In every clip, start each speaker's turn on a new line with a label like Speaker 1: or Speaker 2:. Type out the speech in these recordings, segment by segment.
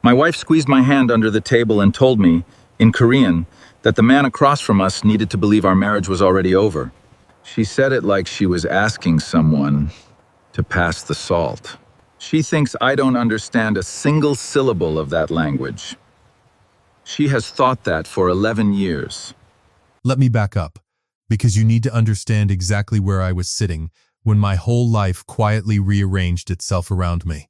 Speaker 1: My wife squeezed my hand under the table and told me, in Korean, that the man across from us needed to believe our marriage was already over. She said it like she was asking someone to pass the salt. She thinks I don't understand a single syllable of that language. She has thought that for 11 years.
Speaker 2: Let me back up, because you need to understand exactly where I was sitting when my whole life quietly rearranged itself around me.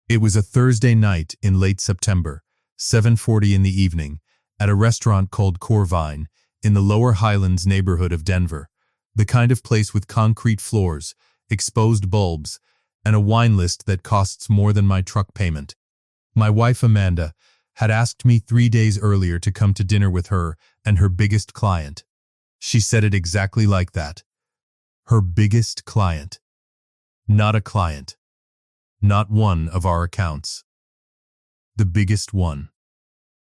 Speaker 2: It was a Thursday night in late September, 7:40 in the evening, at a restaurant called Corvine in the Lower Highlands neighborhood of Denver, the kind of place with concrete floors, exposed bulbs, and a wine list that costs more than my truck payment. My wife Amanda had asked me 3 days earlier to come to dinner with her and her biggest client. She said it exactly like that. Her biggest client. Not a client. Not one of our accounts. The biggest one.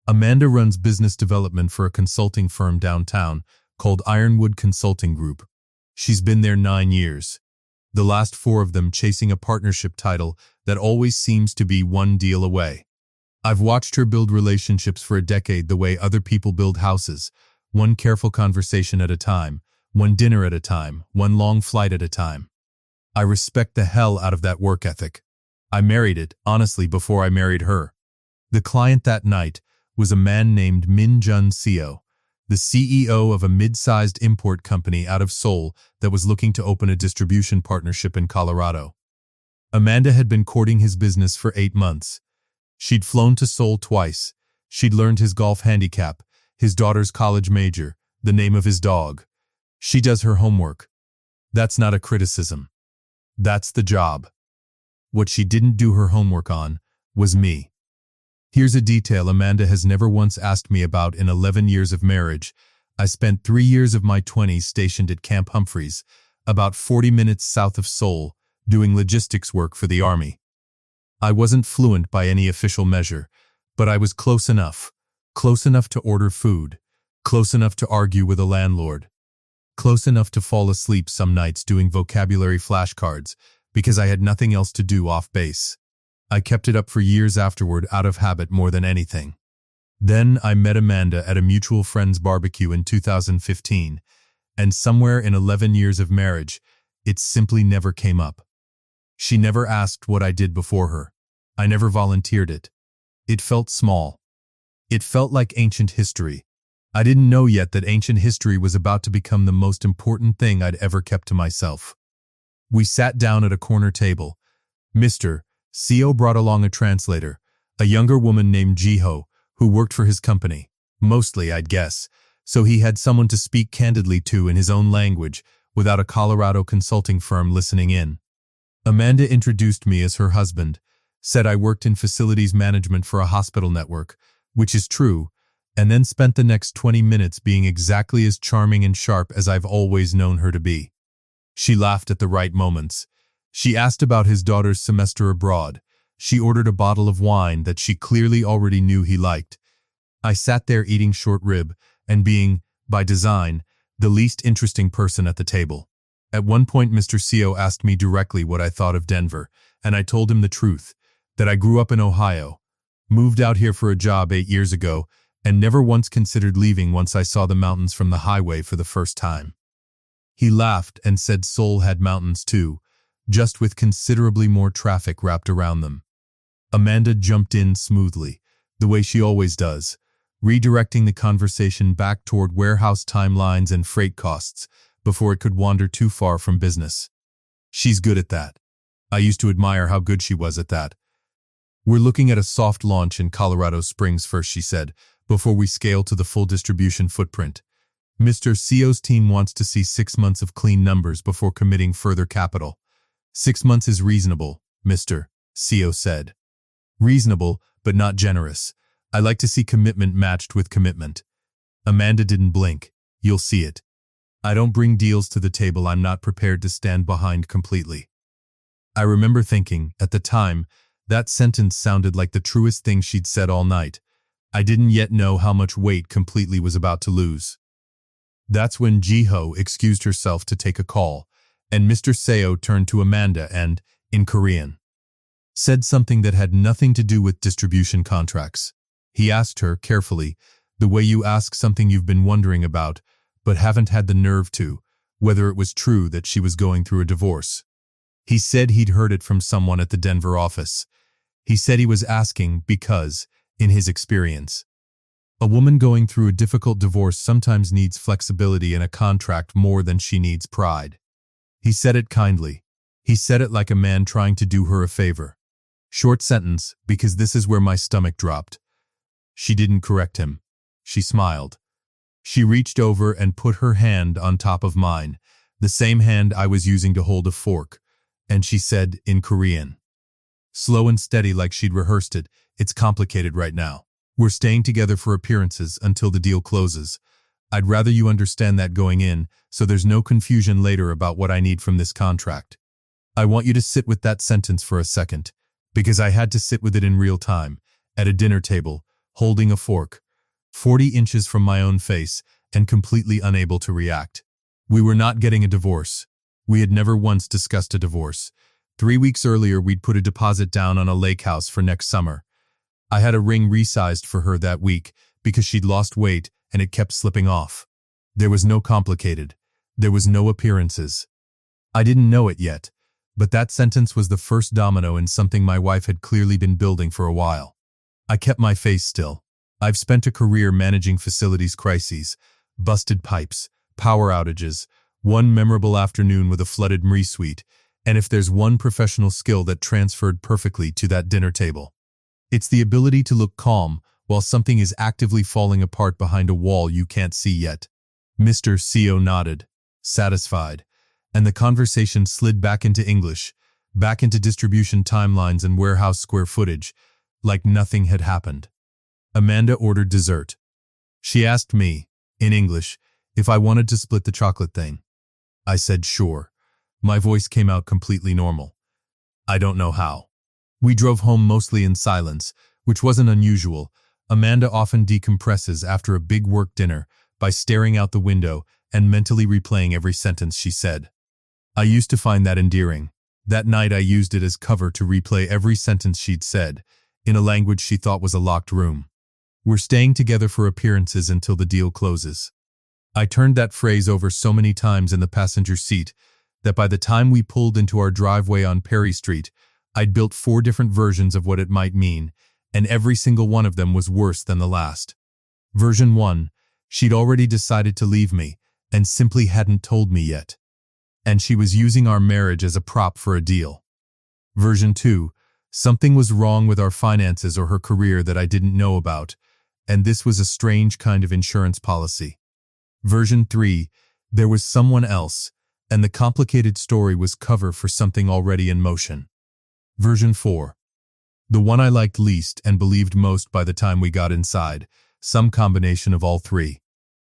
Speaker 2: Amanda runs business development for a consulting firm downtown called Ironwood Consulting Group. She's been there 9 years. The last 4 of them chasing a partnership title that always seems to be one deal away. I've watched her build relationships for a decade the way other people build houses, one careful conversation at a time, one dinner at a time, one long flight at a time. I respect the hell out of that work ethic. I married it, honestly, before I married her. The client that night was a man named Min Jun Seo, the CEO of a mid-sized import company out of Seoul that was looking to open a distribution partnership in Colorado. Amanda had been courting his business for 8 months. She'd flown to Seoul twice. She'd learned his golf handicap, his daughter's college major, the name of his dog. She does her homework. That's not a criticism. That's the job. What she didn't do her homework on was me. Here's a detail Amanda has never once asked me about in 11 years of marriage. I spent 3 years of my 20s stationed at Camp Humphreys, about 40 minutes south of Seoul, doing logistics work for the Army. I wasn't fluent by any official measure, but I was close enough to order food, close enough to argue with a landlord, close enough to fall asleep some nights doing vocabulary flashcards because I had nothing else to do off base. I kept it up for years afterward out of habit more than anything. Then I met Amanda at a mutual friend's barbecue in 2015, and somewhere in 11 years of marriage, it simply never came up. She never asked what I did before her. I never volunteered it. It felt small. It felt like ancient history. I didn't know yet that ancient history was about to become the most important thing I'd ever kept to myself. We sat down at a corner table. Mr. Seo brought along a translator, a younger woman named Jiho, who worked for his company, mostly, I'd guess, so he had someone to speak candidly to in his own language without a Colorado consulting firm listening in. Amanda introduced me as her husband, said I worked in facilities management for a hospital network, which is true, and then spent the next 20 minutes being exactly as charming and sharp as I've always known her to be. She laughed at the right moments. She asked about his daughter's semester abroad. She ordered a bottle of wine that she clearly already knew he liked. I sat there eating short rib and being, by design, the least interesting person at the table. At one point, Mr. Seo asked me directly what I thought of Denver, and I told him the truth, that I grew up in Ohio, moved out here for a job 8 years ago, and never once considered leaving once I saw the mountains from the highway for the first time. He laughed and said Seoul had mountains too, just with considerably more traffic wrapped around them. Amanda jumped in smoothly, the way she always does, redirecting the conversation back toward warehouse timelines and freight costs before it could wander too far from business. She's good at that. I used to admire how good she was at that. We're looking at a soft launch in Colorado Springs first, she said, before we scale to the full distribution footprint. Mr. Seo's team wants to see 6 months of clean numbers before committing further capital. 6 months is reasonable, Mr. Seo said. Reasonable, but not generous. I like to see commitment matched with commitment. Amanda didn't blink. You'll see it. I don't bring deals to the table I'm not prepared to stand behind completely. I remember thinking, at the time, that sentence sounded like the truest thing she'd said all night. I didn't yet know how much weight completely was about to lose. That's when Jiho excused herself to take a call, and Mr. Seo turned to Amanda and, in Korean, said something that had nothing to do with distribution contracts. He asked her, carefully, the way you ask something you've been wondering about, but haven't had the nerve to, whether it was true that she was going through a divorce. He said he'd heard it from someone at the Denver office. He said he was asking because, in his experience, a woman going through a difficult divorce sometimes needs flexibility in a contract more than she needs pride. He said it kindly. He said it like a man trying to do her a favor. Short sentence, because this is where my stomach dropped. She didn't correct him. She smiled. She reached over and put her hand on top of mine, the same hand I was using to hold a fork, and she said in Korean, slow and steady like she'd rehearsed it, "It's complicated right now. We're staying together for appearances until the deal closes. I'd rather you understand that going in, so there's no confusion later about what I need from this contract. I want you to sit with that sentence for a second, because I had to sit with it in real time, at a dinner table, holding a fork, 40 inches from my own face, and completely unable to react. We were not getting a divorce. We had never once discussed a divorce. 3 weeks earlier, we'd put a deposit down on a lake house for next summer. I had a ring resized for her that week because she'd lost weight and it kept slipping off. There was no complicated. There was no appearances. I didn't know it yet, but that sentence was the first domino in something my wife had clearly been building for a while. I kept my face still. I've spent a career managing facilities crises, busted pipes, power outages, one memorable afternoon with a flooded MRI suite, and if there's one professional skill that transferred perfectly to that dinner table, it's the ability to look calm while something is actively falling apart behind a wall you can't see yet. Mr. CO nodded, satisfied, and the conversation slid back into English, back into distribution timelines and warehouse square footage, like nothing had happened. Amanda ordered dessert. She asked me, in English, if I wanted to split the chocolate thing. I said sure. My voice came out completely normal. I don't know how. We drove home mostly in silence, which wasn't unusual. Amanda often decompresses after a big work dinner by staring out the window and mentally replaying every sentence she said. I used to find that endearing. That night I used it as cover to replay every sentence she'd said, in a language she thought was a locked room. We're staying together for appearances until the deal closes. I turned that phrase over so many times in the passenger seat that by the time we pulled into our driveway on Perry Street, I'd built 4 different versions of what it might mean, and every single one of them was worse than the last. Version 1, she'd already decided to leave me and simply hadn't told me yet. And she was using our marriage as a prop for a deal. Version 2, something was wrong with our finances or her career that I didn't know about, and this was a strange kind of insurance policy. Version 3, there was someone else, and the complicated story was cover for something already in motion. Version 4, the one I liked least and believed most by the time we got inside, some combination of all 3.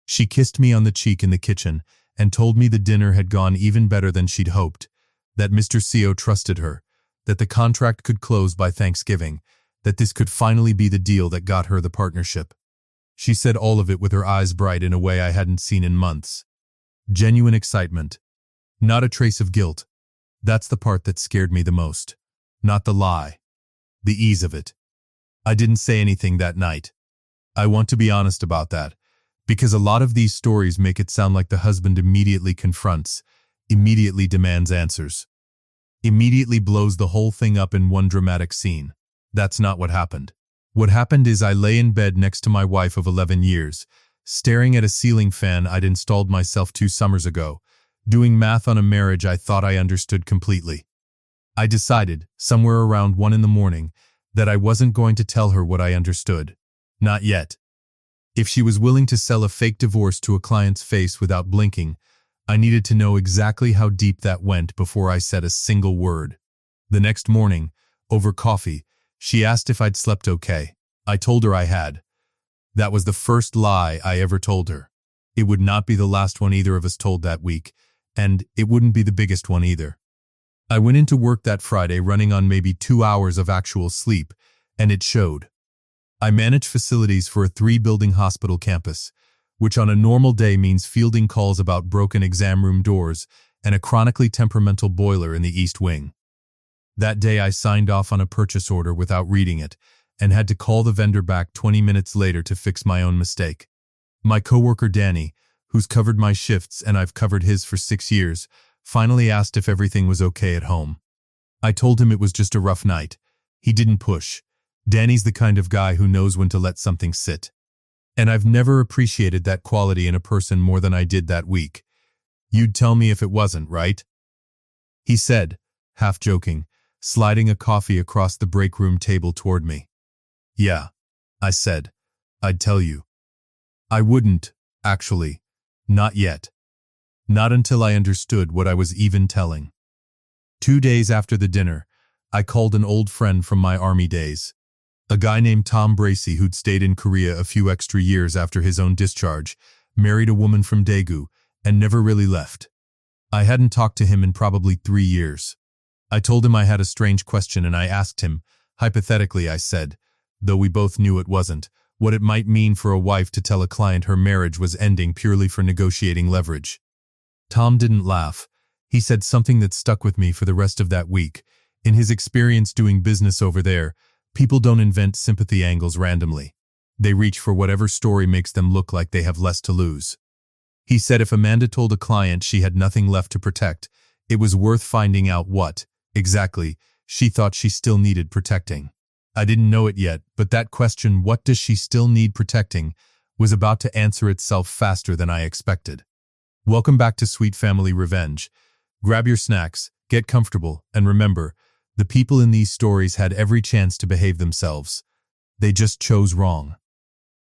Speaker 2: She kissed me on the cheek in the kitchen and told me the dinner had gone even better than she'd hoped, that Mr. CO trusted her, that the contract could close by Thanksgiving, that this could finally be the deal that got her the partnership. She said all of it with her eyes bright in a way I hadn't seen in months. Genuine excitement. Not a trace of guilt. That's the part that scared me the most. Not the lie. The ease of it. I didn't say anything that night. I want to be honest about that, because a lot of these stories make it sound like the husband immediately confronts, immediately demands answers, immediately blows the whole thing up in one dramatic scene. That's not what happened. What happened is I lay in bed next to my wife of 11 years, staring at a ceiling fan I'd installed myself 2 summers ago, doing math on a marriage I thought I understood completely. I decided, somewhere around 1 in the morning, that I wasn't going to tell her what I understood. Not yet. If she was willing to sell a fake divorce to a client's face without blinking, I needed to know exactly how deep that went before I said a single word. The next morning, over coffee, she asked if I'd slept okay. I told her I had. That was the first lie I ever told her. It would not be the last one either of us told that week, and it wouldn't be the biggest one either. I went into work that Friday running on maybe 2 hours of actual sleep, and it showed. I manage facilities for a 3-building hospital campus, which on a normal day means fielding calls about broken exam room doors and a chronically temperamental boiler in the East Wing. That day I signed off on a purchase order without reading it and had to call the vendor back 20 minutes later to fix my own mistake. My coworker Danny, who's covered my shifts and I've covered his for 6 years, finally asked if everything was okay at home. I told him it was just a rough night. He didn't push. Danny's the kind of guy who knows when to let something sit. And I've never appreciated that quality in a person more than I did that week. You'd tell me if it wasn't, right? He said, half joking, sliding a coffee across the break room table toward me. Yeah, I said. I'd tell you. I wouldn't, actually. Not yet. Not until I understood what I was even telling. 2 days after the dinner, I called an old friend from my army days. A guy named Tom Bracey who'd stayed in Korea a few extra years after his own discharge, married a woman from Daegu, and never really left. I hadn't talked to him in probably 3 years. I told him I had a strange question and I asked him, hypothetically I said, though we both knew it wasn't, what it might mean for a wife to tell a client her marriage was ending purely for negotiating leverage. Tom didn't laugh. He said something that stuck with me for the rest of that week. In his experience doing business over there, people don't invent sympathy angles randomly. They reach for whatever story makes them look like they have less to lose. He said if Amanda told a client she had nothing left to protect, it was worth finding out what, exactly, she thought she still needed protecting. I didn't know it yet, but that question, what does she still need protecting, was about to answer itself faster than I expected. Welcome back to Sweet Family Revenge. Grab your snacks, get comfortable, and remember, the people in these stories had every chance to behave themselves. They just chose wrong.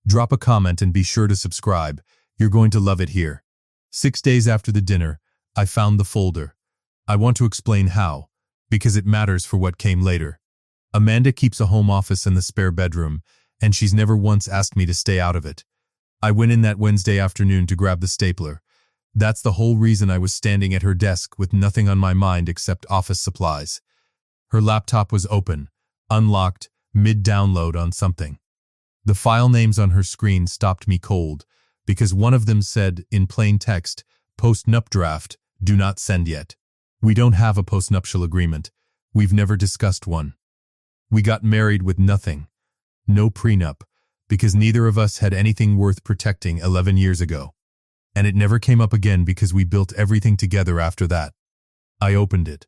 Speaker 2: Drop a comment and be sure to subscribe. You're going to love it here. 6 days after the dinner, I found the folder. I want to explain how, because it matters for what came later. Amanda keeps a home office in the spare bedroom, and she's never once asked me to stay out of it. I went in that Wednesday afternoon to grab the stapler. That's the whole reason I was standing at her desk with nothing on my mind except office supplies. Her laptop was open, unlocked, mid-download on something. The file names on her screen stopped me cold, because one of them said, in plain text, post-nup draft, do not send yet. We don't have a postnuptial agreement. We've never discussed one. We got married with nothing. No prenup, because neither of us had anything worth protecting 11 years ago. And it never came up again because we built everything together after that. I opened it.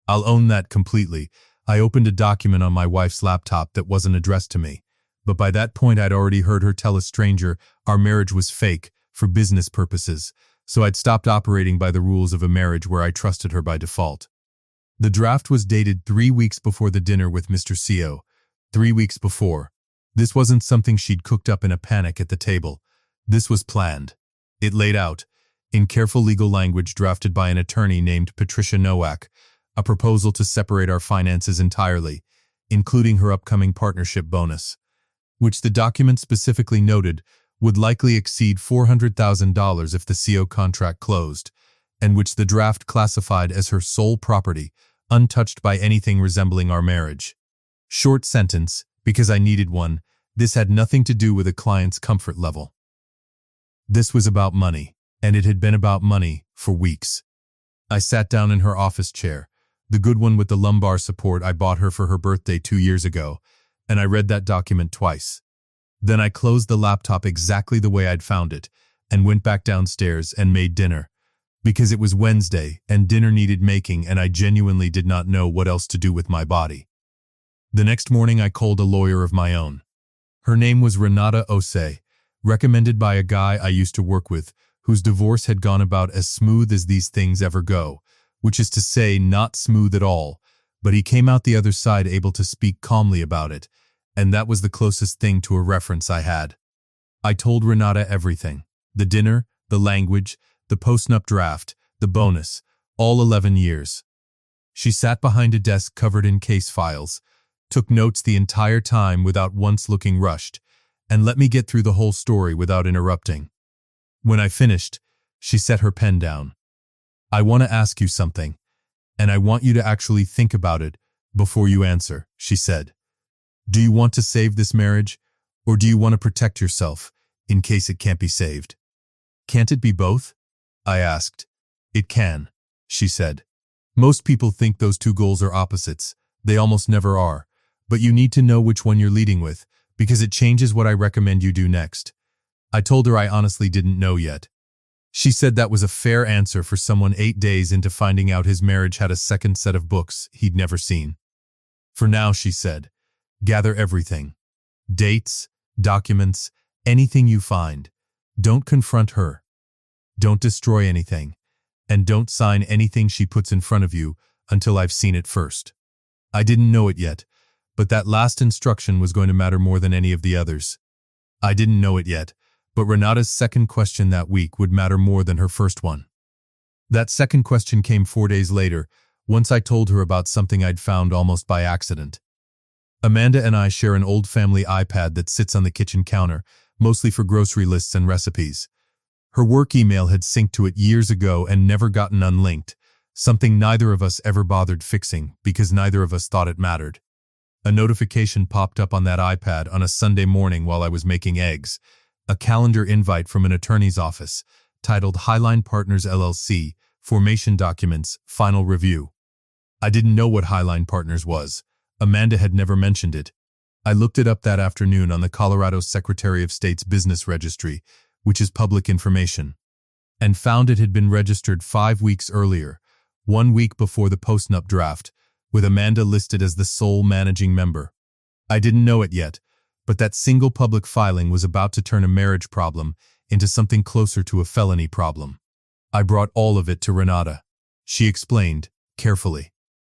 Speaker 2: I'll own that completely. I opened a document on my wife's laptop that wasn't addressed to me. But by that point I'd already heard her tell a stranger our marriage was fake, for business purposes, so I'd stopped operating by the rules of a marriage where I trusted her by default. The draft was dated 3 weeks before the dinner with Mr. CO. 3 weeks before. This wasn't something she'd cooked up in a panic at the table. This was planned. It laid out, in careful legal language drafted by an attorney named Patricia Nowak, a proposal to separate our finances entirely, including her upcoming partnership bonus, which the document specifically noted would likely exceed $400,000 if the CO contract closed, and which the draft classified as her sole property, untouched by anything resembling our marriage. Short sentence, because I needed one, this had nothing to do with a client's comfort level. This was about money, and it had been about money for weeks. I sat down in her office chair, the good one with the lumbar support I bought her for her birthday 2 years ago, and I read that document twice. Then I closed the laptop exactly the way I'd found it, and went back downstairs and made dinner. Because it was Wednesday, and dinner needed making, and I genuinely did not know what else to do with my body. The next morning I called a lawyer of my own. Her name was Renata Osei, recommended by a guy I used to work with, whose divorce had gone about as smooth as these things ever go, which is to say not smooth at all, but he came out the other side able to speak calmly about it, and that was the closest thing to a reference I had. I told Renata everything, the dinner, the language, the post-nup draft, the bonus, all 11 years. She sat behind a desk covered in case files, took notes the entire time without once looking rushed, and let me get through the whole story without interrupting. When I finished, she set her pen down. I want to ask you something, and I want you to actually think about it before you answer, she said. Do you want to save this marriage, or do you want to protect yourself in case it can't be saved? Can't it be both? I asked. It can, she said. Most people think those two goals are opposites, They almost never are. But you need to know which one you're leading with, because it changes what I recommend you do next. I told her I honestly didn't know yet. She said that was a fair answer for someone 8 days into finding out his marriage had a second set of books he'd never seen. For now, she said, gather everything. Dates, documents, anything you find. Don't confront her. Don't destroy anything. And don't sign anything she puts in front of you until I've seen it first. I didn't know it yet, but that last instruction was going to matter more than any of the others. I didn't know it yet, but Renata's second question that week would matter more than her first one. That second question came 4 days later, once I told her about something I'd found almost by accident. Amanda and I share an old family iPad that sits on the kitchen counter, mostly for grocery lists and recipes. Her work email had synced to it years ago and never gotten unlinked, something neither of us ever bothered fixing because neither of us thought it mattered. A notification popped up on that iPad on a Sunday morning while I was making eggs, a calendar invite from an attorney's office, titled Highline Partners LLC, Formation Documents, Final Review. I didn't know what Highline Partners was. Amanda had never mentioned it. I looked it up that afternoon on the Colorado Secretary of State's Business Registry, which is public information, and found it had been registered 5 weeks earlier, 1 week before the postnup draft, with Amanda listed as the sole managing member. I didn't know it yet, but that single public filing was about to turn a marriage problem into something closer to a felony problem. I brought all of it to Renata. She explained, carefully.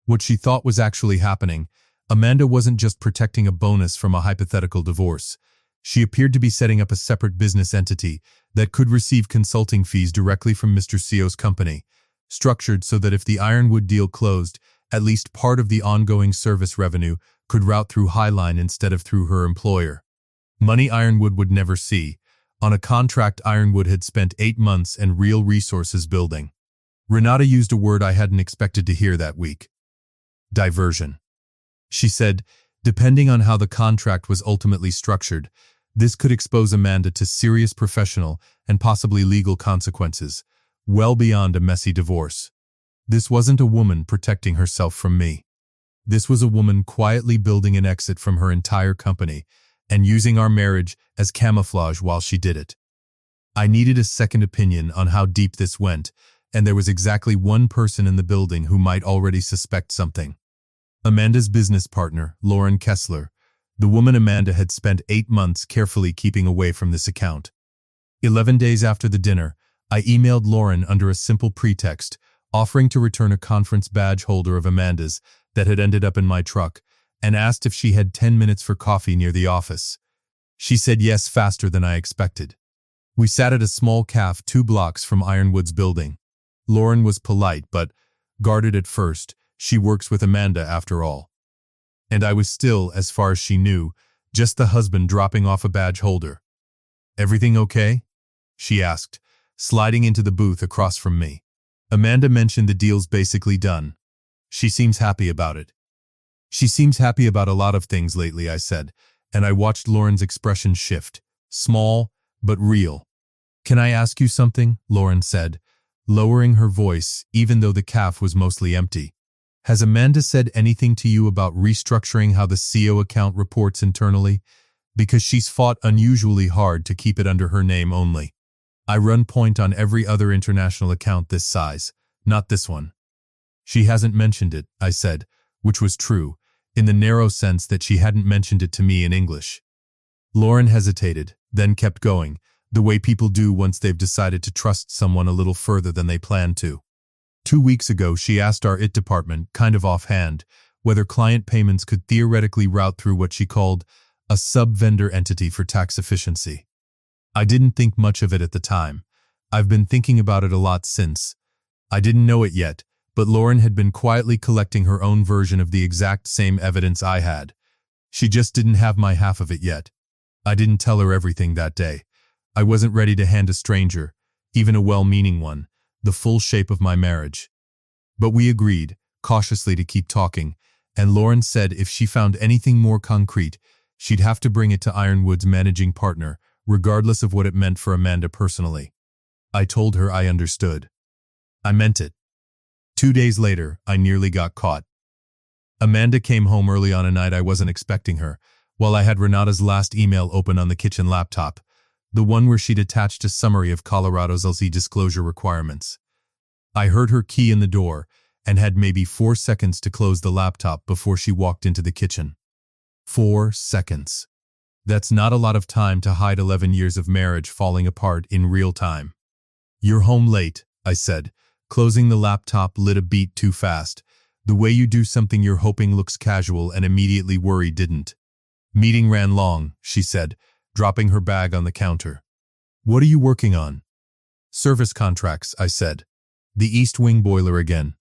Speaker 2: What she thought was actually happening, Amanda wasn't just protecting a bonus from a hypothetical divorce. She appeared to be setting up a separate business entity that could receive consulting fees directly from Mr. Co's company, structured so that if the Ironwood deal closed, at least part of the ongoing service revenue could route through Highline instead of through her employer. Money Ironwood would never see. On a contract Ironwood had spent 8 months and real resources building. Renata used a word I hadn't expected to hear that week. Diversion. She said, depending on how the contract was ultimately structured, this could expose Amanda to serious professional and possibly legal consequences, well beyond a messy divorce. This wasn't a woman protecting herself from me. This was a woman quietly building an exit from her entire company and using our marriage as camouflage while she did it. I needed a second opinion on how deep this went, and there was exactly one person in the building who might already suspect something. Amanda's business partner, Lauren Kessler, the woman Amanda had spent 8 months carefully keeping away from this account. 11 days after the dinner, I emailed Lauren under a simple pretext, offering to return a conference badge holder of Amanda's that had ended up in my truck, and asked if she had 10 minutes for coffee near the office. She said yes faster than I expected. We sat at a small cafe 2 blocks from Ironwood's building. Lauren was polite but guarded at first. She works with Amanda after all. And I was still, as far as she knew, just the husband dropping off a badge holder. Everything okay? She asked, sliding into the booth across from me. Amanda mentioned the deal's basically done. She seems happy about it. She seems happy about a lot of things lately, I said, and I watched Lauren's expression shift. Small, but real. Can I ask you something? Lauren said, lowering her voice even though the cafe was mostly empty. Has Amanda said anything to you about restructuring how the CO account reports internally? Because she's fought unusually hard to keep it under her name only. I run point on every other international account this size, not this one. She hasn't mentioned it, I said, which was true, in the narrow sense that she hadn't mentioned it to me in English. Lauren hesitated, then kept going, the way people do once they've decided to trust someone a little further than they planned to. 2 weeks ago, she asked our IT department, kind of offhand, whether client payments could theoretically route through what she called a sub-vendor entity for tax efficiency. I didn't think much of it at the time. I've been thinking about it a lot since. I didn't know it yet, but Lauren had been quietly collecting her own version of the exact same evidence I had. She just didn't have my half of it yet. I didn't tell her everything that day. I wasn't ready to hand a stranger, even a well-meaning one, the full shape of my marriage. But we agreed, cautiously, to keep talking, and Lauren said if she found anything more concrete, she'd have to bring it to Ironwood's managing partner, regardless of what it meant for Amanda personally. I told her I understood. I meant it. 2 days later, I nearly got caught. Amanda came home early on a night I wasn't expecting her, while I had Renata's last email open on the kitchen laptop, the one where she'd attached a summary of Colorado's LC disclosure requirements. I heard her key in the door and had maybe 4 seconds to close the laptop before she walked into the kitchen. 4 seconds. That's not a lot of time to hide 11 years of marriage falling apart in real time. "You're home late," I said, closing the laptop lit a beat too fast, the way you do something you're hoping looks casual and immediately worry didn't. "Meeting ran long," she said, dropping her bag on the counter. "What are you working on?" "Service contracts," I said. "The East Wing boiler again."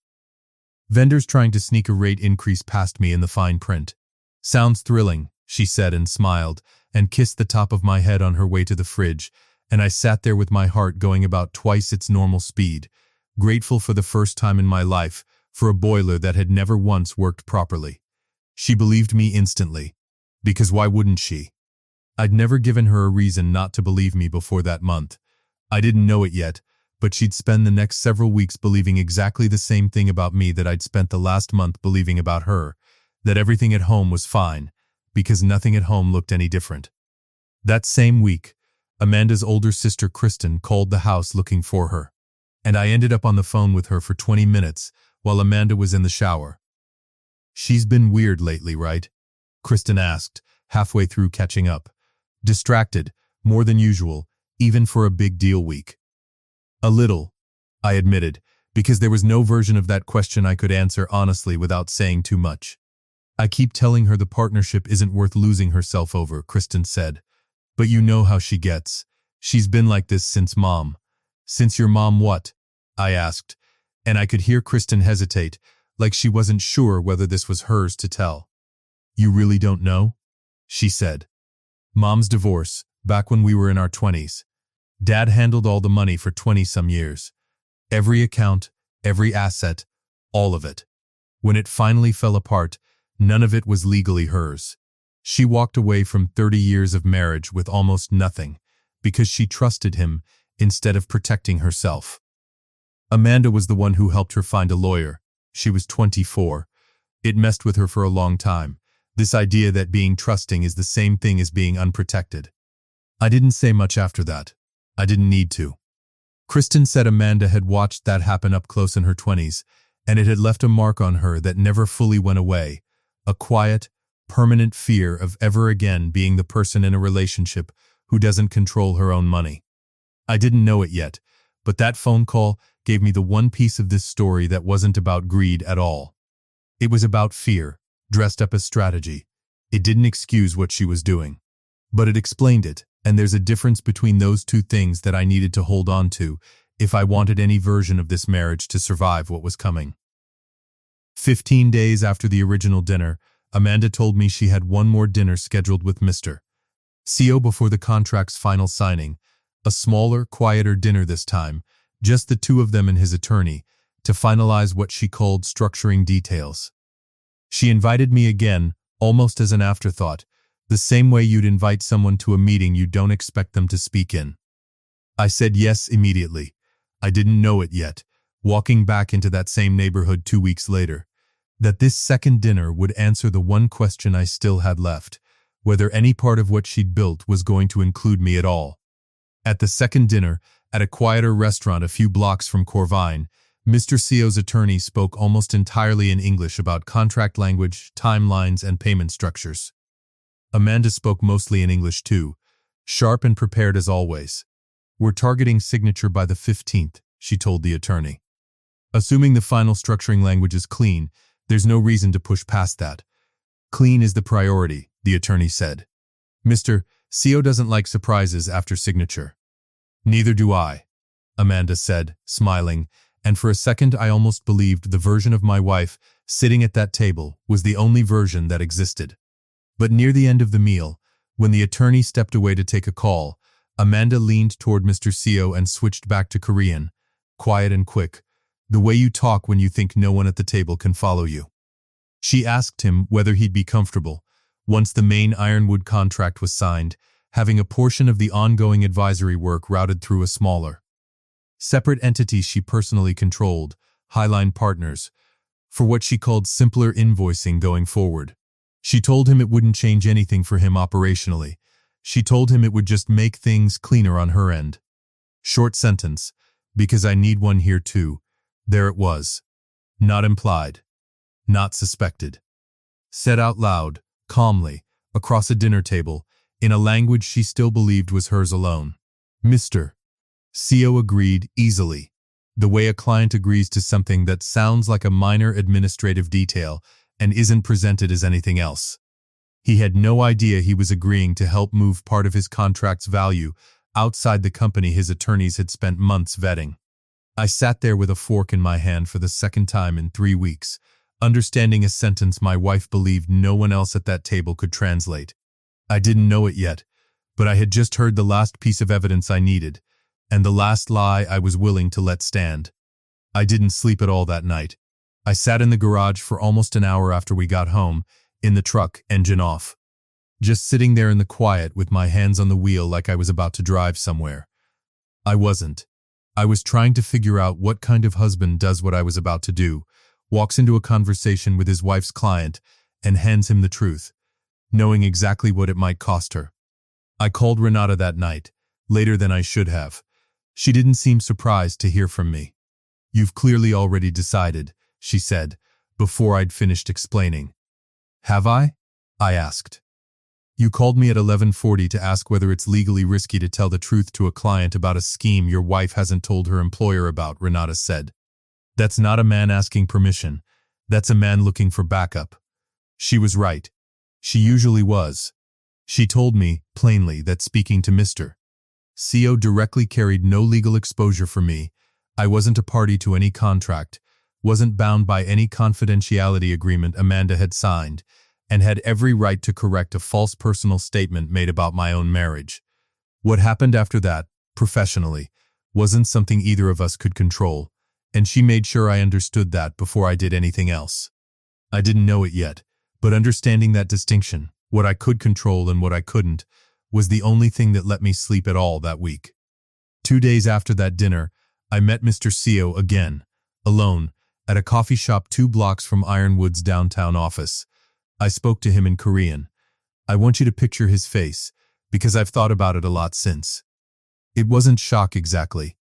Speaker 2: "Vendors trying to sneak a rate increase past me in the fine print." "Sounds thrilling," she said and smiled, and kissed the top of my head on her way to the fridge, and I sat there with my heart going about twice its normal speed, grateful for the first time in my life for a boiler that had never once worked properly. She believed me instantly, because why wouldn't she? I'd never given her a reason not to believe me before that month. I didn't know it yet, but she'd spend the next several weeks believing exactly the same thing about me that I'd spent the last month believing about her, that everything at home was fine, because nothing at home looked any different. That same week, Amanda's older sister Kristen called the house looking for her, and I ended up on the phone with her for 20 minutes while Amanda was in the shower. "She's been weird lately, right?" Kristen asked, halfway through catching up. "Distracted, more than usual, even for a big deal week." "A little," I admitted, because there was no version of that question I could answer honestly without saying too much. "I keep telling her the partnership isn't worth losing herself over," Kristen said. "But you know how she gets. She's been like this since Mom." "Since your mom what?" I asked, and I could hear Kristen hesitate, like she wasn't sure whether this was hers to tell. "You really don't know?" she said. "Mom's divorce, back when we were in our 20s. Dad handled all the money for 20-some years. Every account, every asset, all of it. When it finally fell apart, none of it was legally hers. She walked away from 30 years of marriage with almost nothing, because she trusted him instead of protecting herself. Amanda was the one who helped her find a lawyer. She was 24. It messed with her for a long time, this idea that being trusting is the same thing as being unprotected. I didn't say much after that. I didn't need to. Kristen said Amanda had watched that happen up close in her 20s, and it had left a mark on her that never fully went away, a quiet, permanent fear of ever again being the person in a relationship who doesn't control her own money. I didn't know it yet, but that phone call gave me the one piece of this story that wasn't about greed at all. It was about fear, dressed up as strategy. It didn't excuse what she was doing, but it explained it, and there's a difference between those two things that I needed to hold on to if I wanted any version of this marriage to survive what was coming. 15 days after the original dinner, Amanda told me she had one more dinner scheduled with Mr. CO before the contract's final signing, a smaller, quieter dinner this time, just the two of them and his attorney, to finalize what she called structuring details. She invited me again, almost as an afterthought, the same way you'd invite someone to a meeting you don't expect them to speak in. I said yes immediately. I didn't know it yet, walking back into that same neighborhood 2 weeks later, that this second dinner would answer the one question I still had left, whether any part of what she'd built was going to include me at all. At the second dinner, at a quieter restaurant a few blocks from Corvine, Mr. CO's attorney spoke almost entirely in English about contract language, timelines, and payment structures. Amanda spoke mostly in English too, sharp and prepared as always. "We're targeting signature by the 15th, she told the attorney. "Assuming the final structuring language is clean, there's no reason to push past that. Clean is the priority," the attorney said. "Mr. CO doesn't like surprises after signature." "Neither do I," Amanda said, smiling, and for a second I almost believed the version of my wife sitting at that table was the only version that existed. But near the end of the meal, when the attorney stepped away to take a call, Amanda leaned toward Mr. CO and switched back to Korean, quiet and quick, the way you talk when you think no one at the table can follow you. She asked him whether he'd be comfortable, once the main Ironwood contract was signed, having a portion of the ongoing advisory work routed through a smaller, separate entity she personally controlled, Highline Partners, for what she called simpler invoicing going forward. She told him it wouldn't change anything for him operationally. She told him it would just make things cleaner on her end. Short sentence, because I need one here too. There it was. Not implied. Not suspected. Said out loud, calmly, across a dinner table, in a language she still believed was hers alone. Mr. CO agreed easily, the way a client agrees to something that sounds like a minor administrative detail and isn't presented as anything else. He had no idea he was agreeing to help move part of his contract's value outside the company his attorneys had spent months vetting. I sat there with a fork in my hand for the second time in 3 weeks, understanding a sentence my wife believed no one else at that table could translate. I didn't know it yet, but I had just heard the last piece of evidence I needed, and the last lie I was willing to let stand. I didn't sleep at all that night. I sat in the garage for almost an hour after we got home, in the truck, engine off. Just sitting there in the quiet with my hands on the wheel like I was about to drive somewhere. I wasn't. I was trying to figure out what kind of husband does what I was about to do, walks into a conversation with his wife's client, and hands him the truth, knowing exactly what it might cost her. I called Renata that night, later than I should have. She didn't seem surprised to hear from me. "You've clearly already decided," she said, before I'd finished explaining. "Have I?" I asked. "You called me at 11:40 to ask whether it's legally risky to tell the truth to a client about a scheme your wife hasn't told her employer about," Renata said. "That's not a man asking permission. That's a man looking for backup." She was right. She usually was. She told me, plainly, that speaking to Mr. CO directly carried no legal exposure for me. I wasn't a party to any contract, wasn't bound by any confidentiality agreement Amanda had signed, and had every right to correct a false personal statement made about my own marriage. What happened after that, professionally, wasn't something either of us could control, and she made sure I understood that before I did anything else. I didn't know it yet, but understanding that distinction, what I could control and what I couldn't, was the only thing that let me sleep at all that week. 2 days after that dinner, I met Mr. CO again, alone, at a coffee shop 2 blocks from Ironwood's downtown office. I spoke to him in Korean. I want you to picture his face, because I've thought about it a lot since. It wasn't shock exactly.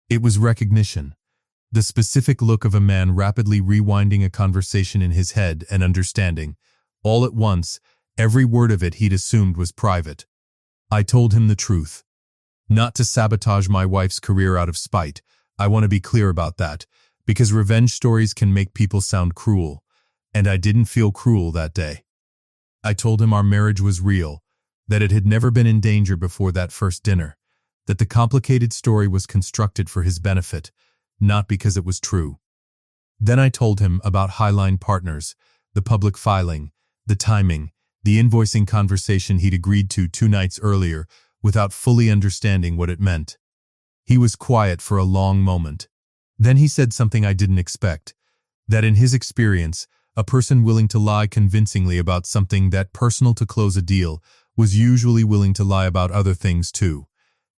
Speaker 2: It was recognition. The specific look of a man rapidly rewinding a conversation in his head and understanding, all at once, every word of it he'd assumed was private. I told him the truth. Not to sabotage my wife's career out of spite, I want to be clear about that, because revenge stories can make people sound cruel, and I didn't feel cruel that day. I told him our marriage was real, that it had never been in danger before that first dinner, that the complicated story was constructed for his benefit, not because it was true. Then I told him about Highline Partners, the public filing, the timing, the invoicing conversation he'd agreed to 2 nights earlier without fully understanding what it meant. He was quiet for a long moment. Then he said something I didn't expect, that in his experience, a person willing to lie convincingly about something that personal to close a deal was usually willing to lie about other things too,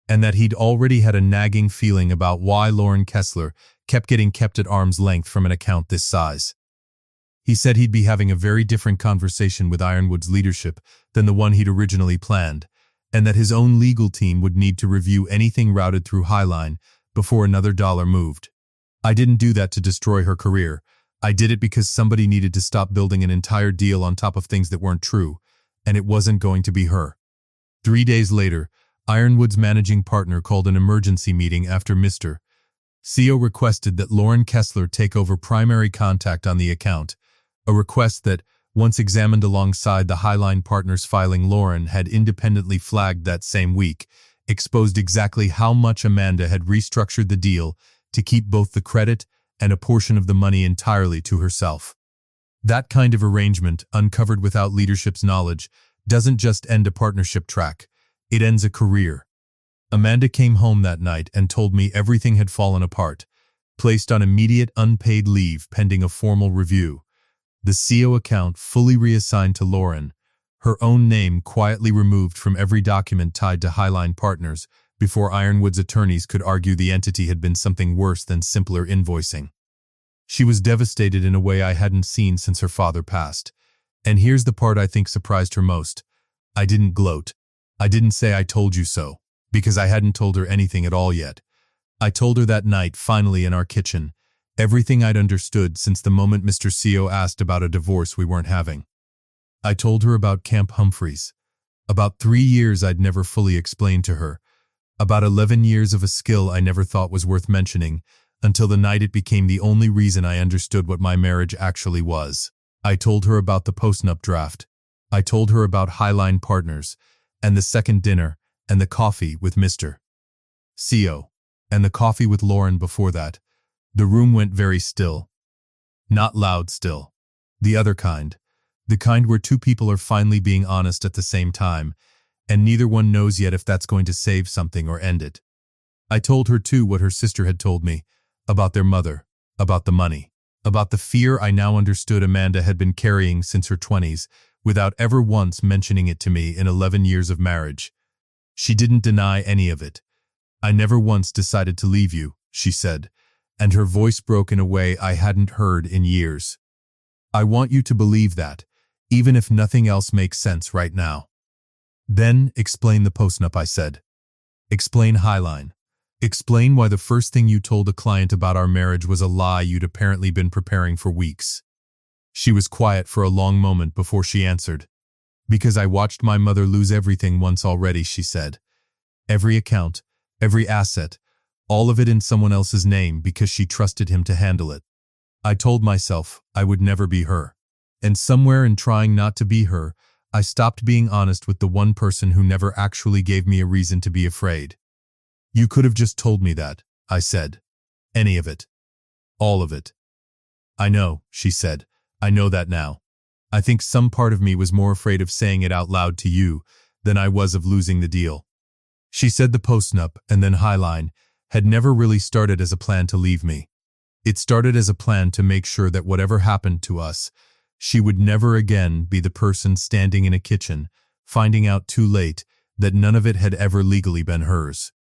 Speaker 2: and that he'd already had a nagging feeling about why Lauren Kessler kept getting kept at arm's length from an account this size. He said he'd be having a very different conversation with Ironwood's leadership than the one he'd originally planned, and that his own legal team would need to review anything routed through Highline before another dollar moved. I didn't do that to destroy her career. I did it because somebody needed to stop building an entire deal on top of things that weren't true, and it wasn't going to be her. 3 days later, Ironwood's managing partner called an emergency meeting after Mr. CO requested that Lauren Kessler take over primary contact on the account, a request that, once examined alongside the Highline Partners filing Lauren had independently flagged that same week, exposed exactly how much Amanda had restructured the deal to keep both the credit and a portion of the money entirely to herself. That kind of arrangement, uncovered without leadership's knowledge, doesn't just end a partnership track, it ends a career. Amanda came home that night and told me everything had fallen apart, placed on immediate unpaid leave pending a formal review. The CO account fully reassigned to Lauren, her own name quietly removed from every document tied to Highline Partners before Ironwood's attorneys could argue the entity had been something worse than simpler invoicing. She was devastated in a way I hadn't seen since her father passed. And here's the part I think surprised her most. I didn't gloat. I didn't say I told you so, because I hadn't told her anything at all yet. I told her that night, finally in our kitchen, everything I'd understood since the moment Mr. CO asked about a divorce we weren't having. I told her about Camp Humphreys, about 3 years I'd never fully explained to her, about 11 years of a skill I never thought was worth mentioning, until the night it became the only reason I understood what my marriage actually was. I told her about the post-nup draft. I told her about Highline Partners, and the second dinner, and the coffee with Mr. CO, and the coffee with Lauren before that. The room went very still. Not loud still. The other kind. The kind where two people are finally being honest at the same time, and neither one knows yet if that's going to save something or end it. I told her too what her sister had told me, about their mother, about the money, about the fear I now understood Amanda had been carrying since her 20s, without ever once mentioning it to me in 11 years of marriage. She didn't deny any of it. I never once decided to leave you, she said, and her voice broke in a way I hadn't heard in years. I want you to believe that, even if nothing else makes sense right now. Then explain the post-nup, I said. Explain Highline. Explain why the first thing you told a client about our marriage was a lie you'd apparently been preparing for weeks. She was quiet for a long moment before she answered. Because I watched my mother lose everything once already, she said. Every account, every asset, all of it in someone else's name because she trusted him to handle it. I told myself I would never be her. And somewhere in trying not to be her, I stopped being honest with the one person who never actually gave me a reason to be afraid. You could have just told me that, I said. Any of it. All of it. I know, she said. I know that now. I think some part of me was more afraid of saying it out loud to you than I was of losing the deal. She said the post-nup and then Highline had never really started as a plan to leave me. It started as a plan to make sure that whatever happened to us, she would never again be the person standing in a kitchen, finding out too late that none of it had ever legally been hers.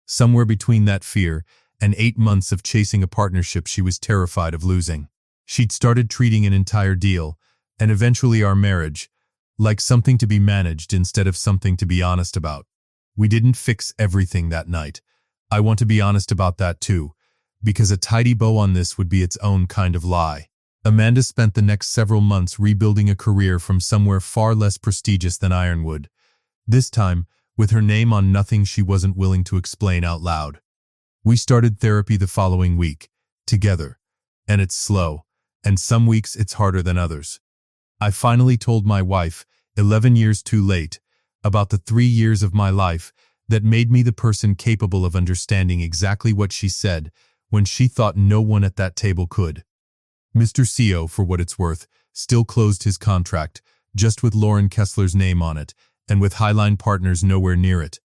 Speaker 2: Somewhere between that fear and 8 months of chasing a partnership she was terrified of losing, she'd started treating an entire deal, and eventually our marriage, like something to be managed instead of something to be honest about. We didn't fix everything that night. I want to be honest about that too, because a tidy bow on this would be its own kind of lie. Amanda spent the next several months rebuilding a career from somewhere far less prestigious than Ironwood. This time, with her name on nothing she wasn't willing to explain out loud. We started therapy the following week, together, and it's slow, and some weeks it's harder than others. I finally told my wife, 11 years too late, about the 3 years of my life that made me the person capable of understanding exactly what she said when she thought no one at that table could. Mr. CO, for what it's worth, still closed his contract, just with Lauren Kessler's name on it, and with Highline Partners nowhere near it.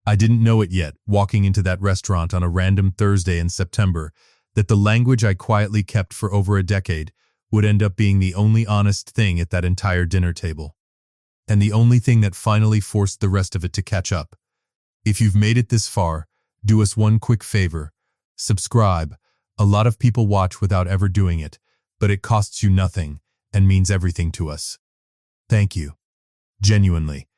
Speaker 2: I didn't know it yet, walking into that restaurant on a random Thursday in September, that the language I quietly kept for over a decade would end up being the only honest thing at that entire dinner table. And the only thing that finally forced the rest of it to catch up. If you've made it this far, do us one quick favor. Subscribe. A lot of people watch without ever doing it, but it costs you nothing and means everything to us. Thank you. Genuinely.